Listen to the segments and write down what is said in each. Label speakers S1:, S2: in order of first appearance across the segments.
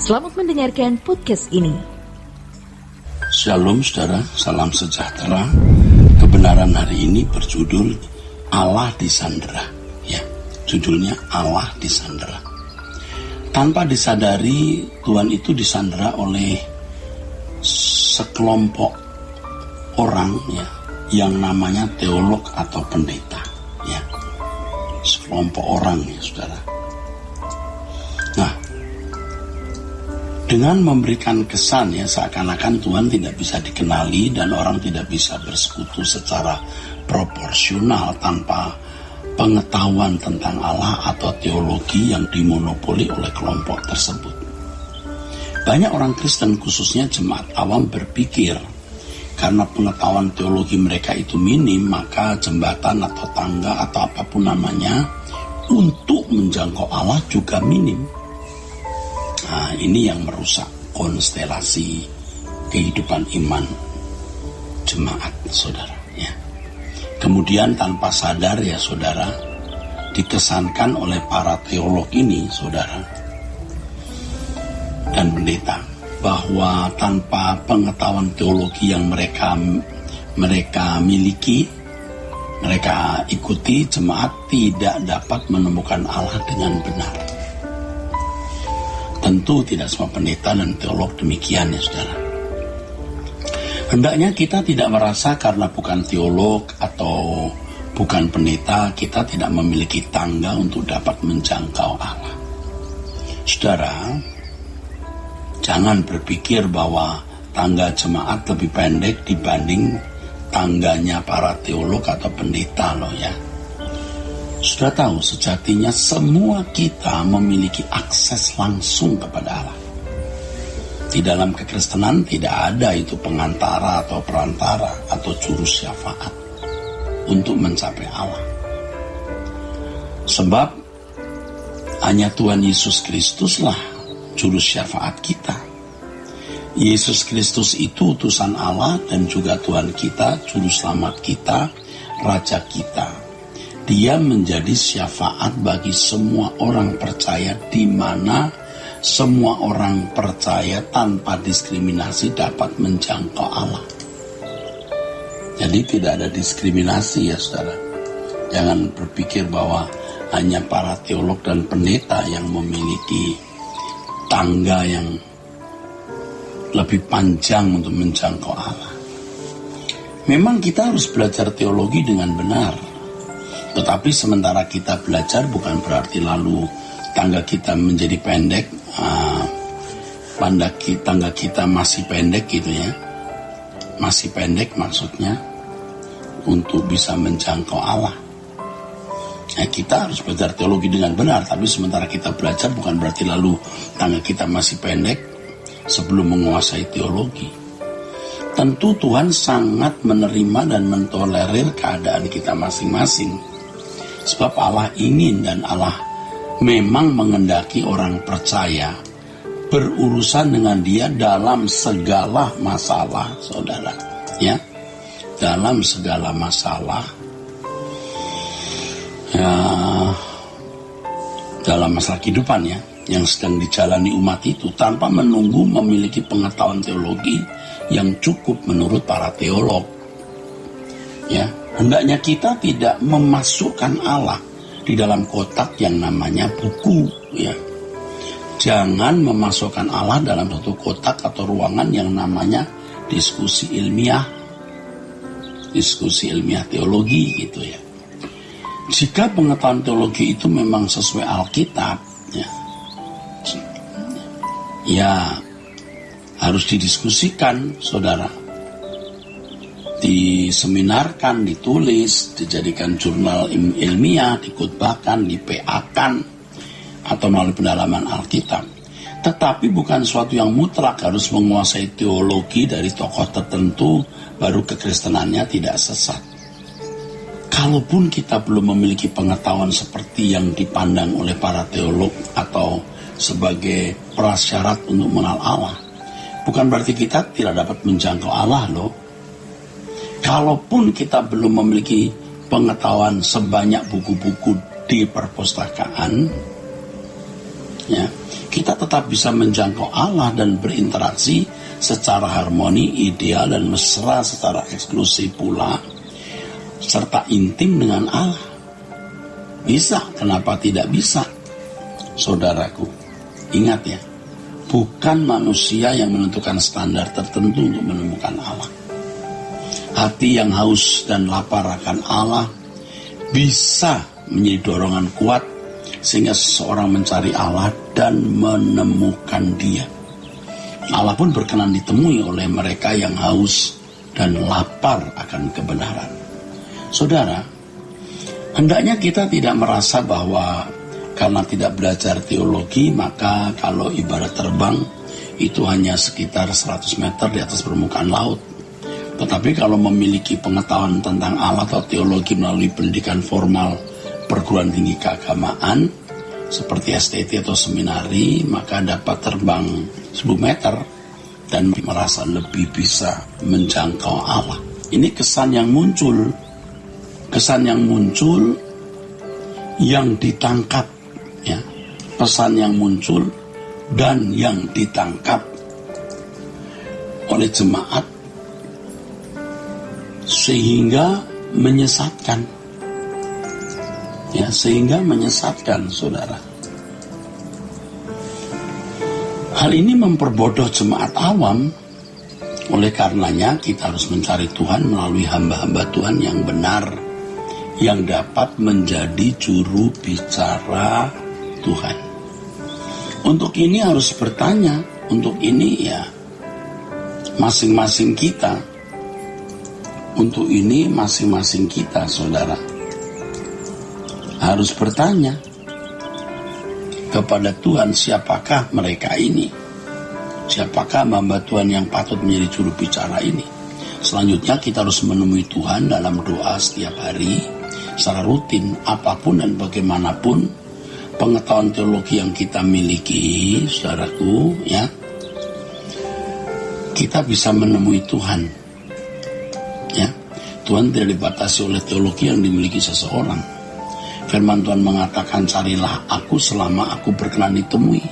S1: Selamat mendengarkan podcast ini.
S2: Shalom saudara, salam sejahtera. Kebenaran hari ini berjudul Allah disandera. Ya, judulnya Allah disandera. Tanpa disadari, Tuhan itu disandera oleh sekelompok orang ya, yang namanya teolog atau pendeta. Ya, sekelompok orang ya saudara. Nah, dengan memberikan kesan ya seakan-akan Tuhan tidak bisa dikenali dan orang tidak bisa bersekutu secara proporsional tanpa pengetahuan tentang Allah atau teologi yang dimonopoli oleh kelompok tersebut. Banyak orang Kristen khususnya jemaat awam berpikir karena pengetahuan teologi mereka itu minim, maka jembatan atau tangga atau apapun namanya untuk menjangkau Allah juga minim. Nah, ini yang merusak konstelasi kehidupan iman jemaat saudara ya. Kemudian tanpa sadar ya saudara, dikesankan oleh para teolog ini saudara dan pendeta bahwa tanpa pengetahuan teologi yang mereka miliki, mereka ikuti, jemaat tidak dapat menemukan Allah dengan benar. Tentu tidak semua pendeta dan teolog demikian ya saudara. Hendaknya kita tidak merasa karena bukan teolog atau bukan pendeta kita tidak memiliki tangga untuk dapat menjangkau Allah. Saudara, jangan berpikir bahwa tangga jemaat lebih pendek dibanding tangganya para teolog atau pendeta loh ya. Sudah tahu sejatinya semua kita memiliki akses langsung kepada Allah. Di dalam kekristenan tidak ada itu pengantara atau perantara atau juru syafaat untuk mencapai Allah. Sebab hanya Tuhan Yesus Kristuslah juru syafaat kita. Yesus Kristus itu utusan Allah dan juga Tuhan kita, juru selamat kita, Raja kita. Dia menjadi syafaat bagi semua orang percaya, di mana semua orang percaya tanpa diskriminasi dapat menjangkau Allah. Jadi tidak ada diskriminasi ya saudara. Jangan berpikir bahwa hanya para teolog dan pendeta yang memiliki tangga yang lebih panjang untuk menjangkau Allah. Memang kita harus belajar teologi dengan benar. Tetapi sementara kita belajar bukan berarti lalu tangga kita menjadi pendek, tangga kita masih pendek gitu ya. Masih pendek maksudnya untuk bisa menjangkau Allah. Nah, kita harus belajar teologi dengan benar, tapi sementara kita belajar bukan berarti lalu tangga kita masih pendek sebelum menguasai teologi. Tentu Tuhan sangat menerima dan mentolerir keadaan kita masing-masing. Sebab Allah ingin dan Allah memang mengendaki orang percaya berurusan dengan Dia dalam segala masalah, saudara. Ya, dalam segala masalah, ya, dalam masalah kehidupan ya, yang sedang dijalani umat itu tanpa menunggu memiliki pengetahuan teologi yang cukup menurut para teolog. Ya. Hendaknya kita tidak memasukkan Allah di dalam kotak yang namanya buku, ya. Jangan memasukkan Allah dalam satu kotak atau ruangan yang namanya diskusi ilmiah teologi gitu ya. Jika pengetahuan teologi itu memang sesuai Alkitab, ya harus didiskusikan, saudara. Diseminarkan, ditulis, dijadikan jurnal ilmiah, dikutbahkan, di-PA-kan, atau melalui pendalaman Alkitab. Tetapi bukan suatu yang mutlak harus menguasai teologi dari tokoh tertentu baru kekristenannya tidak sesat. Kalaupun kita belum memiliki pengetahuan seperti yang dipandang oleh para teolog atau sebagai prasyarat untuk mengenal Allah, bukan berarti kita tidak dapat menjangkau Allah loh. Kalaupun kita belum memiliki pengetahuan sebanyak buku-buku di perpustakaan, ya, kita tetap bisa menjangkau Allah dan berinteraksi secara harmoni, ideal, dan mesra secara eksklusif pula, serta intim dengan Allah. Bisa, kenapa tidak bisa? Saudaraku, ingat ya, bukan manusia yang menentukan standar tertentu untuk menemukan Allah. Hati yang haus dan lapar akan Allah bisa menjadi dorongan kuat sehingga seseorang mencari Allah dan menemukan Dia. Allah pun berkenan ditemui oleh mereka yang haus dan lapar akan kebenaran. Saudara, hendaknya kita tidak merasa bahwa karena tidak belajar teologi, maka kalau ibarat terbang itu hanya sekitar 100 meter di atas permukaan laut. Tetapi kalau memiliki pengetahuan tentang Allah atau teologi melalui pendidikan formal perguruan tinggi keagamaan seperti STT atau seminari, maka dapat terbang 1000 meter dan merasa lebih bisa menjangkau Allah. Ini kesan yang muncul yang ditangkap, ya, pesan yang muncul dan yang ditangkap oleh jemaat sehingga menyesatkan, ya, saudara. Hal ini memperbodoh jemaat awam. Oleh karenanya kita harus mencari Tuhan melalui hamba-hamba Tuhan yang benar, yang dapat menjadi juru bicara Tuhan. Untuk ini harus bertanya, untuk ini ya masing-masing kita. Untuk ini masing-masing kita, saudara, harus bertanya kepada Tuhan, siapakah mereka ini? Siapakah hamba Tuhan yang patut menjadi juru bicara ini? Selanjutnya kita harus menemui Tuhan dalam doa setiap hari secara rutin, apapun dan bagaimanapun pengetahuan teologi yang kita miliki, saudaraku, ya, kita bisa menemui Tuhan. Ya, Tuhan tidak dibatasi oleh teologi yang dimiliki seseorang. Firman Tuhan mengatakan, carilah aku selama aku berkenan ditemui.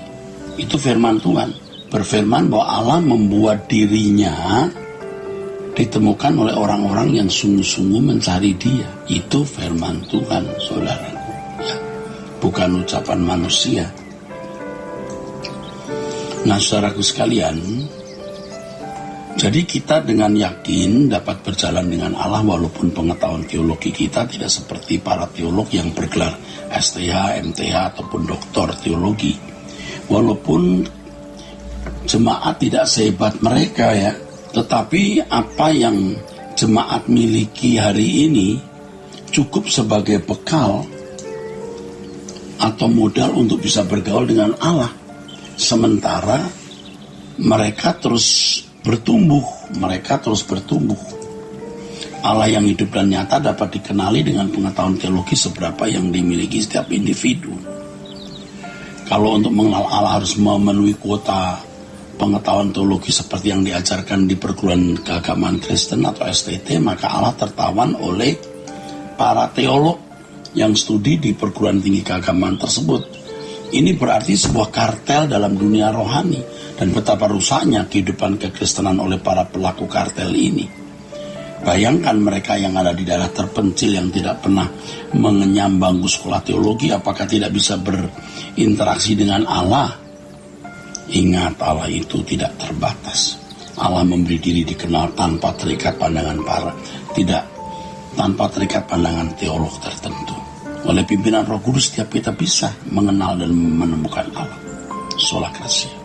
S2: Itu firman Tuhan. Berfirman bahwa Allah membuat dirinya ditemukan oleh orang-orang yang sungguh-sungguh mencari Dia. Itu firman Tuhan, saudaraku, ya, bukan ucapan manusia. Nah, saudaraku sekalian, jadi kita dengan yakin dapat berjalan dengan Allah walaupun pengetahuan teologi kita tidak seperti para teolog yang bergelar STH, MTH ataupun doktor teologi. Walaupun jemaat tidak sehebat mereka, ya, tetapi apa yang jemaat miliki hari ini cukup sebagai bekal atau modal untuk bisa bergaul dengan Allah. Sementara mereka terus bertumbuh. Allah yang hidup dan nyata dapat dikenali dengan pengetahuan teologi seberapa yang dimiliki setiap individu. Kalau untuk mengenal Allah harus memenuhi kuota pengetahuan teologi seperti yang diajarkan di perguruan keagamaan Kristen atau STT, maka Allah tertawan oleh para teolog yang studi di perguruan tinggi keagamaan tersebut. Ini berarti sebuah kartel dalam dunia rohani, dan betapa rusaknya kehidupan kekristenan oleh para pelaku kartel ini. Bayangkan mereka yang ada di daerah terpencil yang tidak pernah mengenyam bangku sekolah teologi, apakah tidak bisa berinteraksi dengan Allah? Ingat, Allah itu tidak terbatas. Allah memberi diri dikenal tanpa terikat pandangan tanpa terikat pandangan teolog tertentu. Oleh pimpinan Roh Kudus, setiap kita bisa mengenal dan menemukan Allah. Sola Gracia.